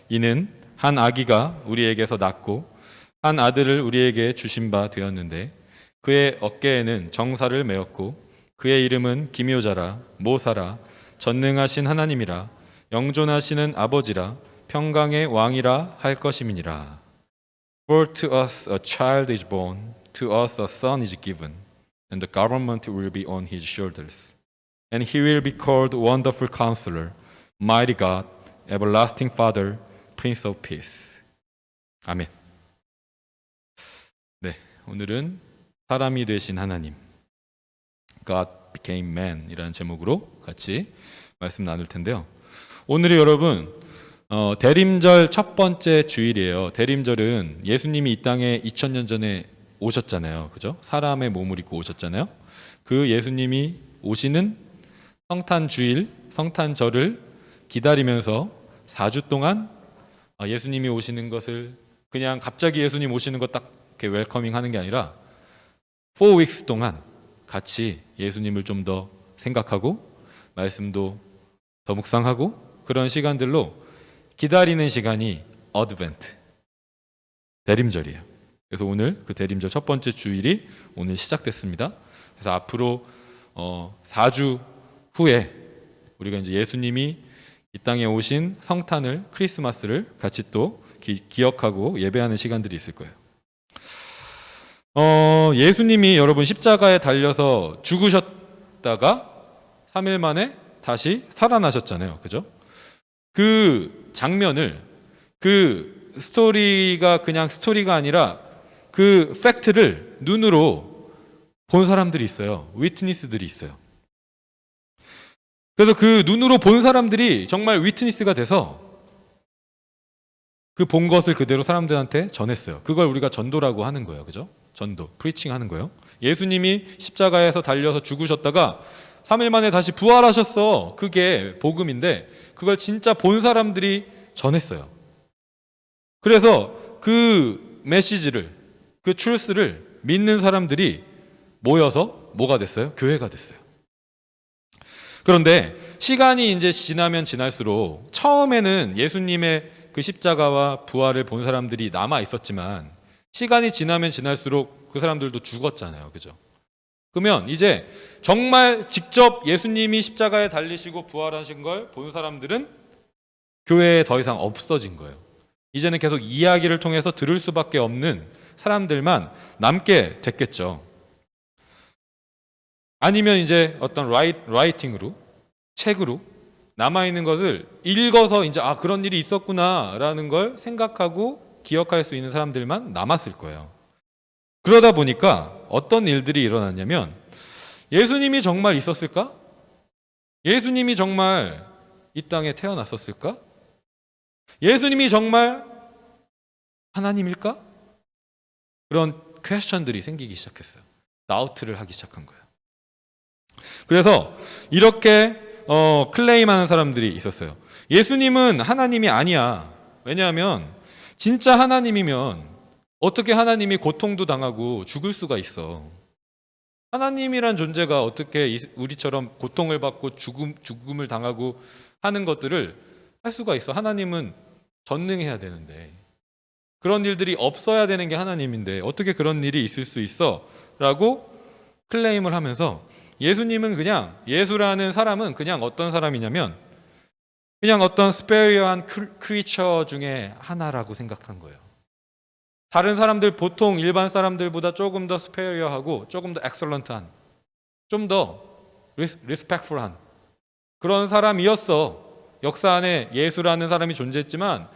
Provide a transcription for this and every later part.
이는 한 아기가 우리에게서 낳고 한 아들을 우리에게 주신 바 되었는데 그의 어깨에는 정사를 메었고 그의 이름은 기묘자라 모사라 전능하신 하나님이라 영존하시는 아버지라 평강의 왕이라 할 것임이니라. For to us a child is born, to us a son is given, and the government will be on his shoulders. And he will be called Wonderful Counselor, Mighty God, Everlasting Father, Prince of Peace. 아멘. 네, 오늘은 사람이 되신 하나님, God became man 이라는 제목으로 같이 말씀 나눌 텐데요. 오늘이 여러분 대림절 첫 번째 주일이에요. 대림절은 예수님이 이 땅에 2000년 전에 오셨잖아요. 그죠? 사람의 몸을 입고 오셨잖아요. 그 예수님이 오시는 성탄 주일, 성탄절을 기다리면서 4주 동안 예수님이 오시는 것을 그냥 갑자기 예수님 오시는 거 딱 이렇게 웰커밍 하는 게 아니라 4 weeks 동안 같이 예수님을 좀 더 생각하고 말씀도 더 묵상하고 그런 시간들로 기다리는 시간이 어드벤트, 대림절이에요. 그래서 오늘 그 대림절 첫 번째 주일이 오늘 시작됐습니다. 그래서 앞으로 4주 후에 우리가 이제 예수님이 이 땅에 오신 성탄을, 크리스마스를 같이 또 기억하고 예배하는 시간들이 있을 거예요. 예수님이 여러분 십자가에 달려서 죽으셨다가 3일 만에 다시 살아나셨잖아요. 그죠? 그 장면을, 그 스토리가 그냥 스토리가 아니라 그 팩트를 눈으로 본 사람들이 있어요. 위트니스들이 있어요. 그래서 그 눈으로 본 사람들이 정말 위트니스가 돼서 그 본 것을 그대로 사람들한테 전했어요. 그걸 우리가 전도라고 하는 거예요. 그죠? 전도, 프리칭 하는 거예요. 예수님이 십자가에서 달려서 죽으셨다가 3일 만에 다시 부활하셨어. 그게 복음인데 그걸 진짜 본 사람들이 전했어요. 그래서 그 메시지를, 그 트루스를 믿는 사람들이 모여서 뭐가 됐어요? 교회가 됐어요. 그런데 시간이 이제 지나면 지날수록 처음에는 예수님의 그 십자가와 부활을 본 사람들이 남아 있었지만 시간이 지나면 지날수록 그 사람들도 죽었잖아요. 그죠? 그러면 이제 정말 직접 예수님이 십자가에 달리시고 부활하신 걸 본 사람들은 교회에 더 이상 없어진 거예요. 이제는 계속 이야기를 통해서 들을 수밖에 없는 사람들만 남게 됐겠죠. 아니면 이제 어떤 라이팅으로, 책으로 남아있는 것을 읽어서 이제 그런 일이 있었구나라는 걸 생각하고 기억할 수 있는 사람들만 남았을 거예요. 그러다 보니까 어떤 일들이 일어났냐면 예수님이 정말 있었을까? 예수님이 정말 이 땅에 태어났었을까? 예수님이 정말 하나님일까? 그런 퀘스천들이 생기기 시작했어요. 다우트를 하기 시작한 거예요. 그래서 이렇게 클레임하는 사람들이 있었어요. 예수님은 하나님이 아니야. 왜냐하면 진짜 하나님이면 어떻게 하나님이 고통도 당하고 죽을 수가 있어. 하나님이란 존재가 어떻게 우리처럼 고통을 받고 죽음을 당하고 하는 것들을 할 수가 있어. 하나님은 전능해야 되는데 그런 일들이 없어야 되는 게 하나님인데 어떻게 그런 일이 있을 수 있어? 라고 클레임을 하면서 예수님은 그냥, 예수라는 사람은 그냥 어떤 사람이냐면 그냥 어떤 스페리어한 크리처 중에 하나라고 생각한 거예요. 다른 사람들, 보통 일반 사람들보다 조금 더 스페리어하고 조금 더 엑설런트한, 좀 더 리스펙풀한 그런 사람이었어. 역사 안에 예수라는 사람이 존재했지만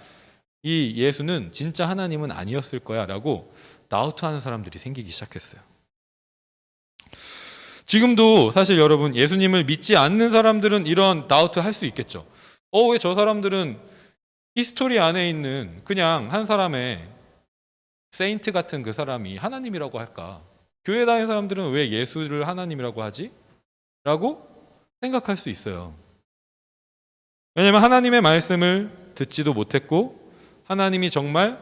이 예수는 진짜 하나님은 아니었을 거야 라고 다우트하는 사람들이 생기기 시작했어요. 지금도 사실 여러분 예수님을 믿지 않는 사람들은 이런 다우트 할 수 있겠죠. 왜 저 사람들은 히스토리 안에 있는 그냥 한 사람의 세인트 같은 그 사람이 하나님이라고 할까? 교회 다니는 사람들은 왜 예수를 하나님이라고 하지? 라고 생각할 수 있어요. 왜냐하면 하나님의 말씀을 듣지도 못했고 하나님이 정말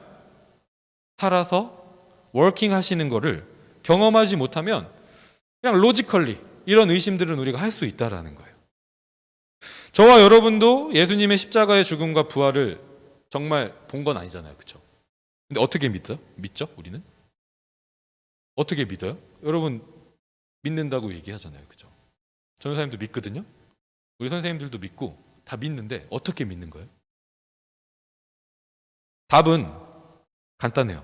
살아서 워킹 하시는 거를 경험하지 못하면 그냥 로지컬리 이런 의심들은 우리가 할 수 있다라는 거예요. 저와 여러분도 예수님의 십자가의 죽음과 부활을 정말 본 건 아니잖아요. 그렇죠? 근데 어떻게 믿죠? 우리는? 어떻게 믿어요? 여러분 믿는다고 얘기하잖아요. 그렇죠? 전도사님도 믿거든요. 우리 선생님들도 믿고 다 믿는데 어떻게 믿는 거예요? 답은 간단해요.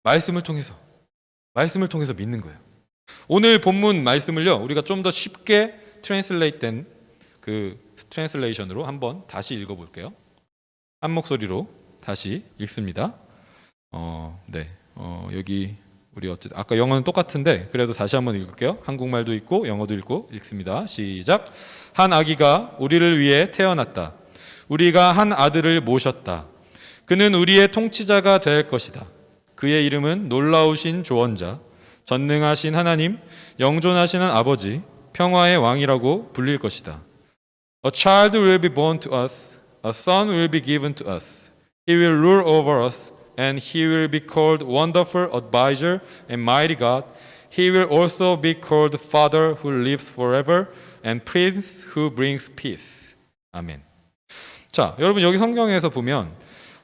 말씀을 통해서 믿는 거예요. 오늘 본문 말씀을요, 우리가 좀 더 쉽게 트랜슬레이트된 그 트랜슬레이션으로 한번 다시 읽어볼게요. 한 목소리로 다시 읽습니다. 여기 우리 아까 영어는 똑같은데 그래도 다시 한번 읽을게요. 한국말도 있고 영어도 읽고 읽습니다. 시작. 한 아기가 우리를 위해 태어났다. 우리가 한 아들을 모셨다. 그는 우리의 통치자가 될 것이다. 그의 이름은 놀라우신 조언자, 전능하신 하나님, 영존하시는 아버지, 평화의 왕이라고 불릴 것이다. A child will be born to us, a son will be given to us. He will rule over us, and he will be called Wonderful Advisor and Mighty God. He will also be called Father who lives forever and Prince who brings peace. 아멘. 자, 여러분 여기 성경에서 보면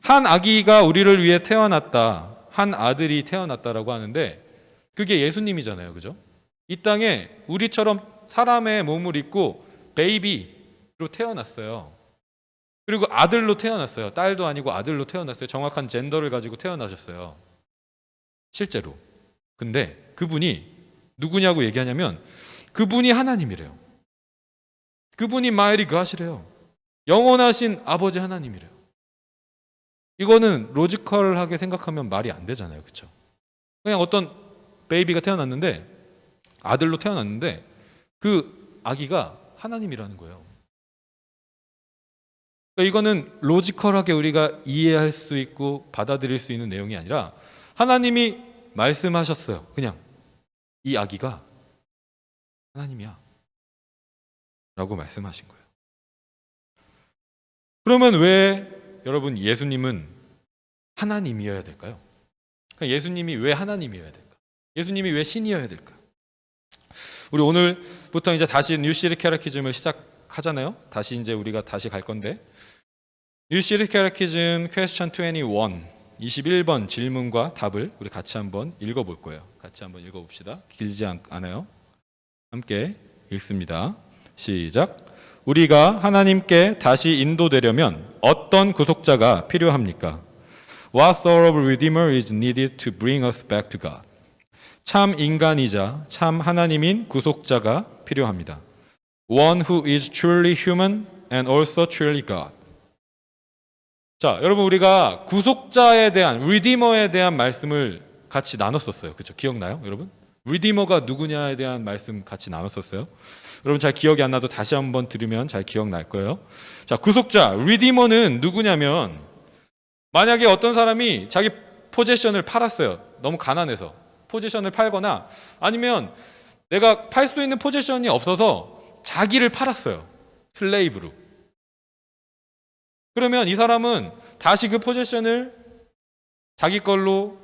한 아기가 우리를 위해 태어났다. 한 아들이 태어났다라고 하는데 그게 예수님이잖아요. 그죠? 이 땅에 우리처럼 사람의 몸을 입고 베이비로 태어났어요. 그리고 아들로 태어났어요. 딸도 아니고 아들로 태어났어요. 정확한 젠더를 가지고 태어나셨어요. 실제로. 근데 그분이 누구냐고 얘기하냐면 그분이 하나님이래요. 그분이 마이리 갓이래요. 영원하신 아버지 하나님이래요. 이거는 로지컬하게 생각하면 말이 안 되잖아요. 그렇죠? 그냥 어떤 베이비가 태어났는데 아들로 태어났는데 그 아기가 하나님이라는 거예요. 그러니까 이거는 로지컬하게 우리가 이해할 수 있고 받아들일 수 있는 내용이 아니라 하나님이 말씀하셨어요. 그냥 이 아기가 하나님이야 라고 말씀하신 거예요. 그러면 왜 여러분 예수님은 하나님이어야 될까요? 그러니까 예수님이 왜 하나님이어야 될까? 예수님이 왜 신이어야 될까? 우리 오늘부터 이제 다시 뉴시리 캐러키즘을 시작하잖아요. 다시 이제 우리가 다시 갈 건데 뉴시리 캐러키즘 퀘스천 21번 질문과 답을 우리 같이 한번 읽어볼 거예요. 같이 한번 읽어봅시다. 길지 않아요. 함께 읽습니다. 시작. 우리가 하나님께 다시 인도되려면 어떤 구속자가 필요합니까? What sort of redeemer is needed to bring us back to God? 참 인간이자 참 하나님인 구속자가 필요합니다. One who is truly human and also truly God. 자, 여러분 우리가 구속자에 대한 리디머에 대한 말씀을 같이 나눴었어요. 그렇죠? 기억나요, 여러분? 리디머가 누구냐에 대한 말씀 같이 나눴었어요. 여러분 잘 기억이 안 나도 다시 한번 들으면 잘 기억날 거예요. 자, 구속자, 리디머는 누구냐면 만약에 어떤 사람이 자기 포제션을 팔았어요. 너무 가난해서 포제션을 팔거나 아니면 내가 팔 수 있는 포제션이 없어서 자기를 팔았어요. 슬레이브로. 그러면 이 사람은 다시 그 포제션을 자기 걸로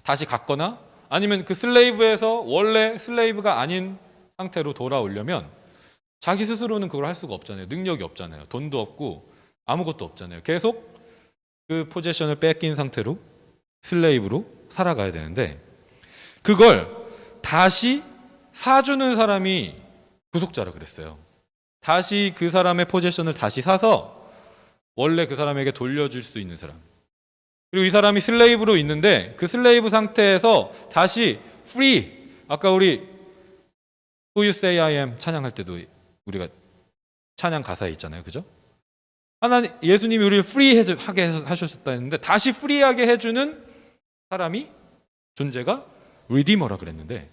다시 갖거나 아니면 그 슬레이브에서 원래 슬레이브가 아닌 상태로 돌아오려면 자기 스스로는 그걸 할 수가 없잖아요. 능력이 없잖아요. 돈도 없고 아무것도 없잖아요. 계속 그 포제션을 뺏긴 상태로 슬레이브로 살아가야 되는데 그걸 다시 사주는 사람이 구속자라 그랬어요. 다시 그 사람의 포제션을 다시 사서 원래 그 사람에게 돌려줄 수 있는 사람. 그리고 이 사람이 슬레이브로 있는데 그 슬레이브 상태에서 다시 free. 아까 우리 Who You Say I Am 찬양할 때도 우리가 찬양 가사에 있잖아요. 그죠? 하나님, 예수님이 우리를 프리하게 하셨다 했는데 다시 프리하게 해주는 사람이 존재가 리디머라 그랬는데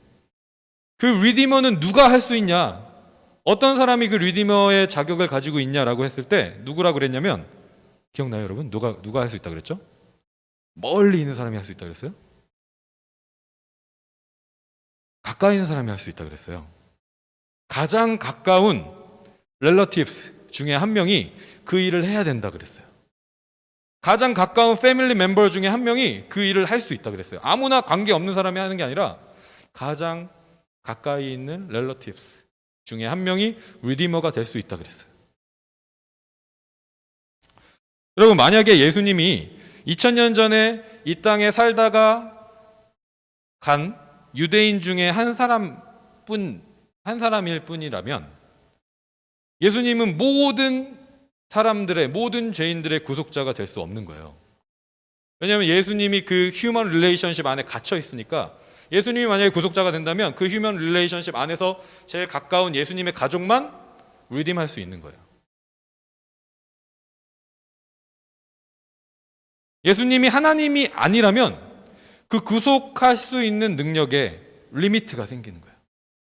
그 리디머는 누가 할 수 있냐? 어떤 사람이 그 리디머의 자격을 가지고 있냐라고 했을 때 누구라 그랬냐면 기억나요, 여러분? 누가 할 수 있다 그랬죠? 멀리 있는 사람이 할 수 있다 그랬어요? 가까이 있는 사람이 할 수 있다 그랬어요. 가장 가까운 relatives 중에 한 명이 그 일을 해야 된다 그랬어요. 가장 가까운 패밀리 멤버 중에 한 명이 그 일을 할 수 있다 그랬어요. 아무나 관계없는 사람이 하는 게 아니라 가장 가까이 있는 relatives 중에 한 명이 리디머가 될 수 있다 그랬어요. 여러분, 만약에 예수님이 2000년 전에 이 땅에 살다가 간 유대인 중에 한 사람일 뿐이라면 예수님은 모든 사람들의, 모든 죄인들의 구속자가 될 수 없는 거예요. 왜냐하면 예수님이 그 휴먼 릴레이션십 안에 갇혀 있으니까, 예수님이 만약에 구속자가 된다면 그 휴먼 릴레이션십 안에서 제일 가까운 예수님의 가족만 리딤할 수 있는 거예요. 예수님이 하나님이 아니라면 그 구속할 수 있는 능력에 리미트가 생기는 거예요.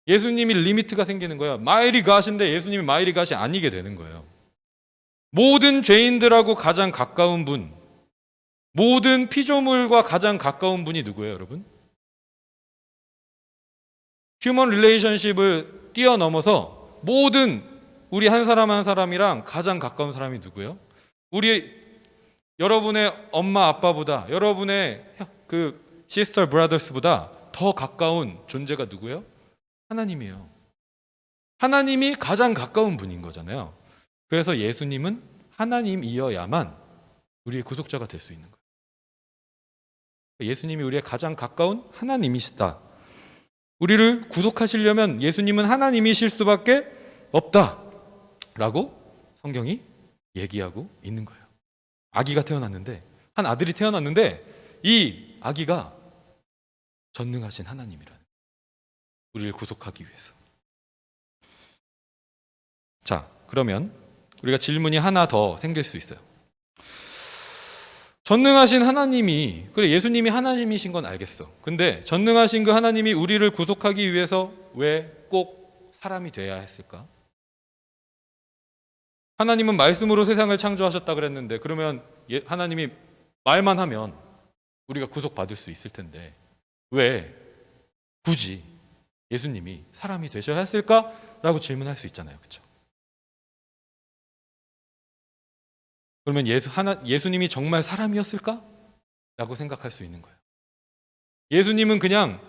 예수님이 리미트가 생기는 거예요. 마일이 갓인데 예수님이 마일이 갓이 아니게 되는 거예요. 모든 죄인들하고 가장 가까운 분, 모든 피조물과 가장 가까운 분이 누구예요, 여러분? 휴먼 릴레이션십을 뛰어넘어서 모든 우리 한 사람 한 사람이랑 가장 가까운 사람이 누구예요? 여러분의 엄마 아빠보다, 여러분의 그 시스터 브라더스보다 더 가까운 존재가 누구예요? 하나님이에요. 하나님이 가장 가까운 분인 거잖아요. 그래서 예수님은 하나님이어야만 우리의 구속자가 될 수 있는 거예요. 예수님이 우리의 가장 가까운 하나님이시다. 우리를 구속하시려면 예수님은 하나님이실 수밖에 없다라고 성경이 얘기하고 있는 거예요. 아기가 태어났는데, 한 아들이 태어났는데 이 아기가 전능하신 하나님이라는, 우리를 구속하기 위해서. 자, 그러면 우리가 질문이 하나 더 생길 수 있어요. 전능하신 하나님이, 그래 예수님이 하나님이신 건 알겠어. 근데 전능하신 그 하나님이 우리를 구속하기 위해서 왜 꼭 사람이 돼야 했을까? 하나님은 말씀으로 세상을 창조하셨다 그랬는데, 그러면 하나님이 말만 하면 우리가 구속받을 수 있을 텐데 왜 굳이 예수님이 사람이 되셔야 했을까라고 질문할 수 있잖아요. 그렇죠? 그러면 예수님이 정말 사람이었을까? 라고 생각할 수 있는 거예요. 예수님은 그냥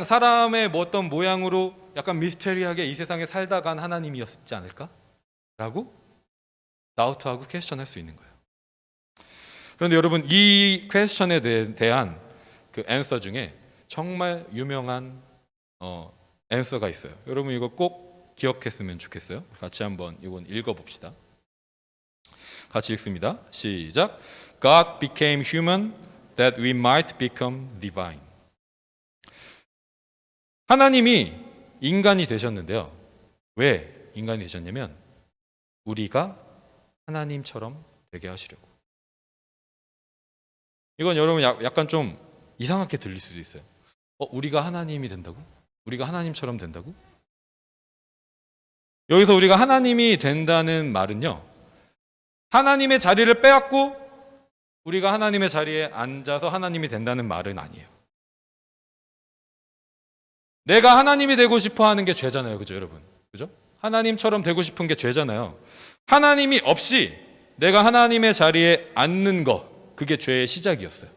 사람의 뭐 어떤 모양으로 약간 미스테리하게 이 세상에 살다 간 하나님이었지 않을까? 라고 다우트하고 퀘스천할 수 있는 거예요. 그런데 여러분, 이 퀘스천에 대한 그 앤서 중에 정말 유명한 앤서가 있어요. 여러분 이거 꼭 기억했으면 좋겠어요. 같이 한번 이건 읽어봅시다. 같이 읽습니다. 시작. God became human that we might become divine. 하나님이 인간이 되셨는데요. 왜 인간이 되셨냐면 우리가 하나님처럼 되게 하시려고. 이건 여러분 약간 좀 이상하게 들릴 수도 있어요. 우리가 하나님이 된다고? 우리가 하나님처럼 된다고? 여기서 우리가 하나님이 된다는 말은요, 하나님의 자리를 빼앗고 우리가 하나님의 자리에 앉아서 하나님이 된다는 말은 아니에요. 내가 하나님이 되고 싶어 하는 게 죄잖아요. 그죠, 여러분? 그죠? 하나님처럼 되고 싶은 게 죄잖아요. 하나님이 없이 내가 하나님의 자리에 앉는 거, 그게 죄의 시작이었어요.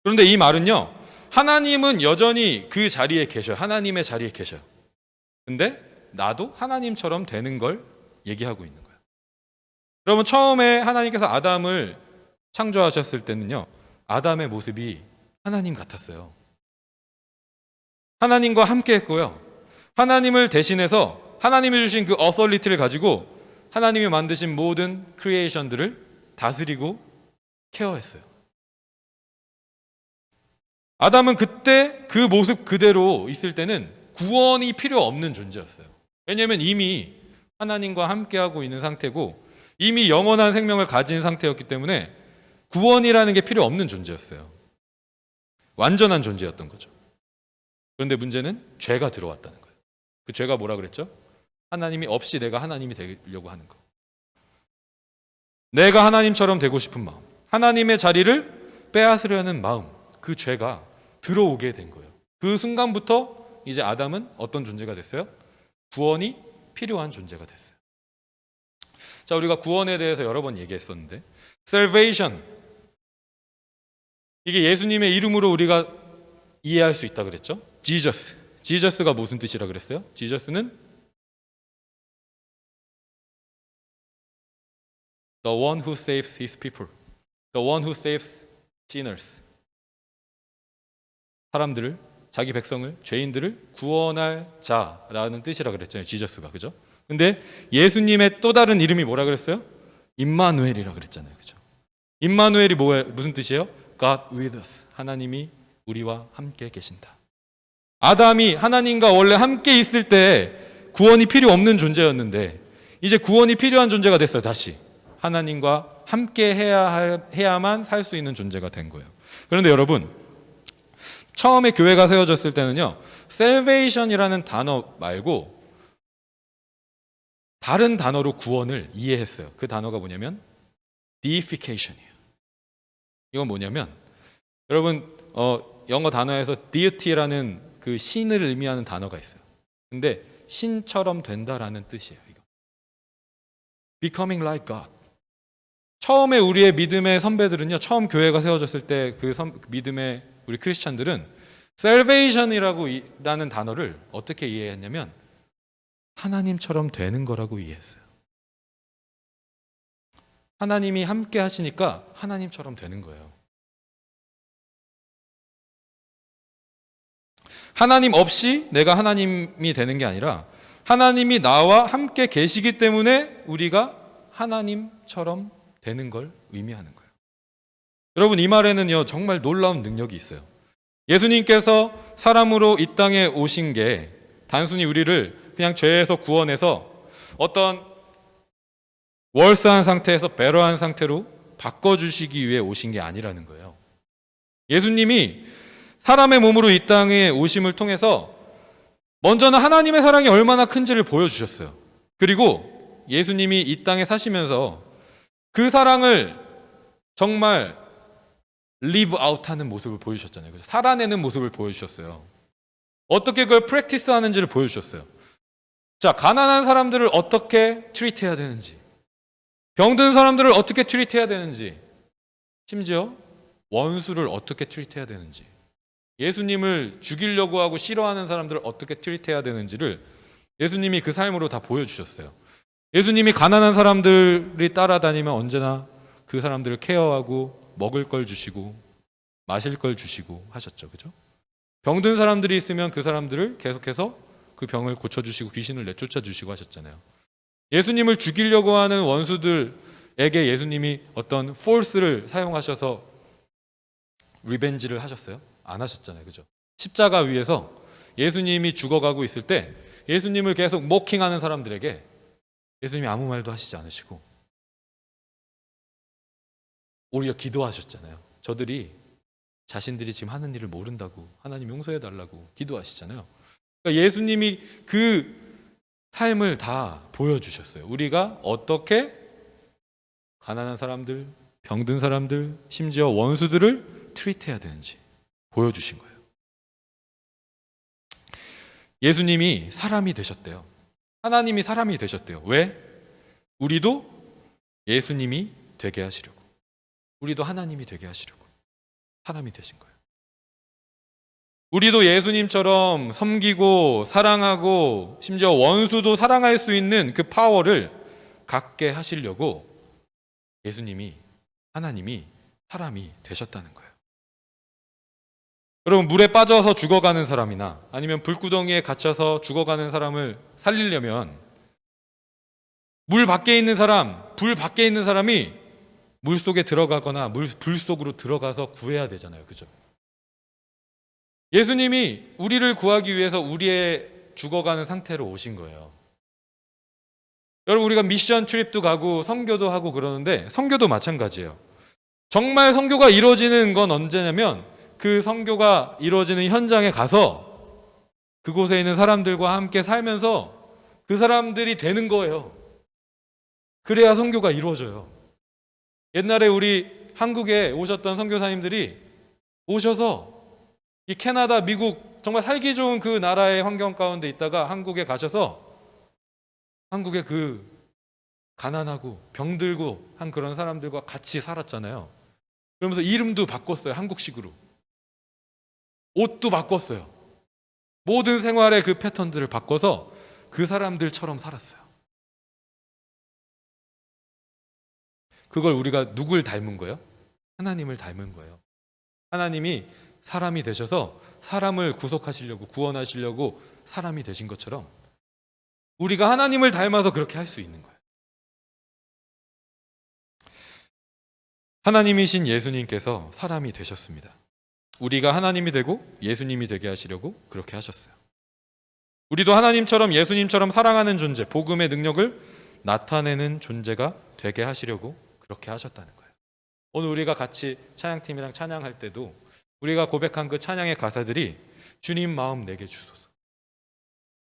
그런데 이 말은요, 하나님은 여전히 그 자리에 계셔요. 하나님의 자리에 계셔요. 근데 나도 하나님처럼 되는 걸 얘기하고 있는 거예요. 여러분, 처음에 하나님께서 아담을 창조하셨을 때는요, 아담의 모습이 하나님 같았어요. 하나님과 함께 했고요. 하나님을 대신해서 하나님이 주신 그 어서리티를 가지고 하나님이 만드신 모든 크리에이션들을 다스리고 케어했어요. 아담은 그때 그 모습 그대로 있을 때는 구원이 필요 없는 존재였어요. 왜냐하면 이미 하나님과 함께하고 있는 상태고 이미 영원한 생명을 가진 상태였기 때문에 구원이라는 게 필요 없는 존재였어요. 완전한 존재였던 거죠. 그런데 문제는 죄가 들어왔다는 거예요. 그 죄가 뭐라 그랬죠? 하나님이 없이 내가 하나님이 되려고 하는 거. 내가 하나님처럼 되고 싶은 마음, 하나님의 자리를 빼앗으려는 마음, 그 죄가 들어오게 된 거예요. 그 순간부터 이제 아담은 어떤 존재가 됐어요? 구원이 필요한 존재가 됐어요. 자, 우리가 구원에 대해서 여러 번 얘기했었는데, salvation, 이게 예수님의 이름으로 우리가 이해할 수 있다 그랬죠? 지저스가 무슨 뜻이라 그랬어요? 지저스는 The one who saves his people. The one who saves sinners. 사람들을, 자기 백성을, 죄인들을 구원할 자라는 뜻이라 그랬잖아요. 지저스가. 그죠? 근데 예수님의 또 다른 이름이 뭐라 그랬어요? 임마누엘이라 그랬잖아요. 그죠? 임마누엘이 무슨 뜻이에요? God with us. 하나님이 우리와 함께 계신다. 아담이 하나님과 원래 함께 있을 때 구원이 필요 없는 존재였는데 이제 구원이 필요한 존재가 됐어요. 다시 하나님과 함께 해야만 살 수 있는 존재가 된 거예요. 그런데 여러분, 처음에 교회가 세워졌을 때는요, salvation이라는 단어 말고 다른 단어로 구원을 이해했어요. 그 단어가 뭐냐면 deification이에요. 이건 뭐냐면 여러분 영어 단어에서 deity라는 그 신을 의미하는 단어가 있어요. 근데 신처럼 된다라는 뜻이에요. 이거. Becoming like God. 처음에 우리의 믿음의 선배들은요, 처음 교회가 세워졌을 때 그 믿음의 우리 크리스찬들은 salvation이라는 단어를 어떻게 이해했냐면 하나님처럼 되는 거라고 이해했어요. 하나님이 함께 하시니까 하나님처럼 되는 거예요. 하나님 없이 내가 하나님이 되는 게 아니라 하나님이 나와 함께 계시기 때문에 우리가 하나님처럼 되는 걸 의미하는 거예요. 여러분, 이 말에는요, 정말 놀라운 능력이 있어요. 예수님께서 사람으로 이 땅에 오신 게 단순히 우리를 그냥 죄에서 구원해서 어떤 월스한 상태에서 베러한 상태로 바꿔주시기 위해 오신 게 아니라는 거예요. 예수님이 사람의 몸으로 이 땅에 오심을 통해서 먼저는 하나님의 사랑이 얼마나 큰지를 보여주셨어요. 그리고 예수님이 이 땅에 사시면서 그 사랑을 정말 live out 하는 모습을 보여주셨잖아요. 살아내는 모습을 보여주셨어요. 어떻게 그걸 practice 하는지를 보여주셨어요. 자, 가난한 사람들을 어떻게 treat 해야 되는지, 병든 사람들을 어떻게 treat 해야 되는지, 심지어 원수를 어떻게 treat 해야 되는지, 예수님을 죽이려고 하고 싫어하는 사람들을 어떻게 treat 해야 되는지를 예수님이 그 삶으로 다 보여주셨어요. 예수님이 가난한 사람들이 따라다니면 언제나 그 사람들을 케어하고 먹을 걸 주시고 마실 걸 주시고 하셨죠. 그죠? 병든 사람들이 있으면 그 사람들을 계속해서 그 병을 고쳐주시고 귀신을 내쫓아 주시고 하셨잖아요. 예수님을 죽이려고 하는 원수들에게 예수님이 어떤 force를 사용하셔서 리벤지를 하셨어요? 안 하셨잖아요. 그죠? 십자가 위에서 예수님이 죽어가고 있을 때 예수님을 계속 모킹하는 사람들에게 예수님이 아무 말도 하시지 않으시고 오히려 기도하셨잖아요. 저들이 자신들이 지금 하는 일을 모른다고 하나님 용서해 달라고 기도하시잖아요. 그러니까 예수님이 그 삶을 다 보여주셨어요. 우리가 어떻게 가난한 사람들, 병든 사람들, 심지어 원수들을 트리트해야 되는지 보여주신 거예요. 예수님이 사람이 되셨대요. 하나님이 사람이 되셨대요. 왜? 우리도 예수님이 되게 하시려고, 우리도 하나님이 되게 하시려고 사람이 되신 거예요. 우리도 예수님처럼 섬기고 사랑하고 심지어 원수도 사랑할 수 있는 그 파워를 갖게 하시려고 예수님이, 하나님이 사람이 되셨다는 거예요. 여러분, 물에 빠져서 죽어가는 사람이나 아니면 불구덩이에 갇혀서 죽어가는 사람을 살리려면 물 밖에 있는 사람, 불 밖에 있는 사람이 물 속에 들어가거나 불 속으로 들어가서 구해야 되잖아요. 그죠? 예수님이 우리를 구하기 위해서 우리의 죽어가는 상태로 오신 거예요. 여러분, 우리가 미션 트립도 가고 선교도 하고 그러는데 선교도 마찬가지예요. 정말 선교가 이루어지는 건 언제냐면 그 선교가 이루어지는 현장에 가서 그곳에 있는 사람들과 함께 살면서 그 사람들이 되는 거예요. 그래야 선교가 이루어져요. 옛날에 우리 한국에 오셨던 선교사님들이 오셔서 이 캐나다, 미국 정말 살기 좋은 그 나라의 환경 가운데 있다가 한국에 가셔서 한국의 그 가난하고 병들고 한 그런 사람들과 같이 살았잖아요. 그러면서 이름도 바꿨어요. 한국식으로. 옷도 바꿨어요. 모든 생활의 그 패턴들을 바꿔서 그 사람들처럼 살았어요. 그걸 우리가 누굴 닮은 거예요? 하나님을 닮은 거예요. 하나님이 사람이 되셔서 사람을 구속하시려고, 구원하시려고 사람이 되신 것처럼 우리가 하나님을 닮아서 그렇게 할 수 있는 거예요. 하나님이신 예수님께서 사람이 되셨습니다. 우리가 하나님이 되고 예수님이 되게 하시려고 그렇게 하셨어요. 우리도 하나님처럼 예수님처럼 사랑하는 존재, 복음의 능력을 나타내는 존재가 되게 하시려고 그렇게 하셨다는 거예요. 오늘 우리가 같이 찬양팀이랑 찬양할 때도 우리가 고백한 그 찬양의 가사들이 주님 마음 내게 주소서.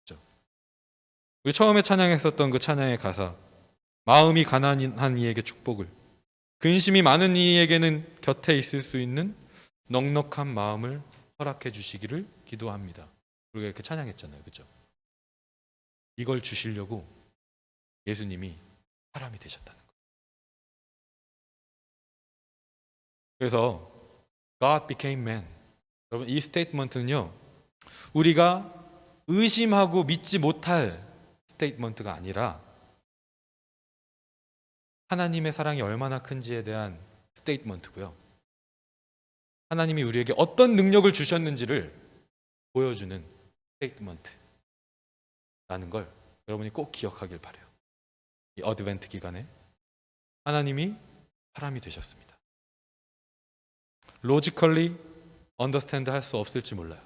그렇죠? 우리 처음에 찬양했었던 그 찬양의 가사, 마음이 가난한 이에게 축복을, 근심이 많은 이에게는 곁에 있을 수 있는 넉넉한 마음을 허락해 주시기를 기도합니다. 우리가 이렇게 찬양했잖아요. 그렇죠? 이걸 주시려고 예수님이 사람이 되셨다는 거예요. 그래서 God became man. 여러분, 이 스테이트먼트는요, 우리가 의심하고 믿지 못할 스테이트먼트가 아니라 하나님의 사랑이 얼마나 큰지에 대한 스테이트먼트고요. 하나님이 우리에게 어떤 능력을 주셨는지를 보여주는 스테이트먼트라는 걸 여러분이 꼭 기억하길 바라요. 이 어드벤트 기간에 하나님이 사람이 되셨습니다. 로지컬리 언더스탠드 할 수 없을지 몰라요.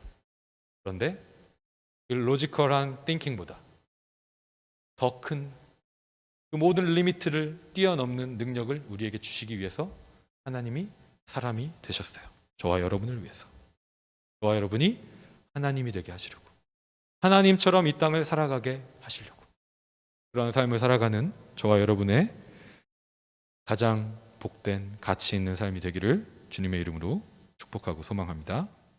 그런데 그 로지컬한 띵킹보다 더 큰 그 모든 리미트를 뛰어넘는 능력을 우리에게 주시기 위해서 하나님이 사람이 되셨어요. 저와 여러분을 위해서. 저와 여러분이 하나님이 되게 하시려고, 하나님처럼 이 땅을 살아가게 하시려고, 그런 삶을 살아가는 저와 여러분의 가장 복된 가치 있는 삶이 되기를 주님의 이름으로 축복하고 소망합니다.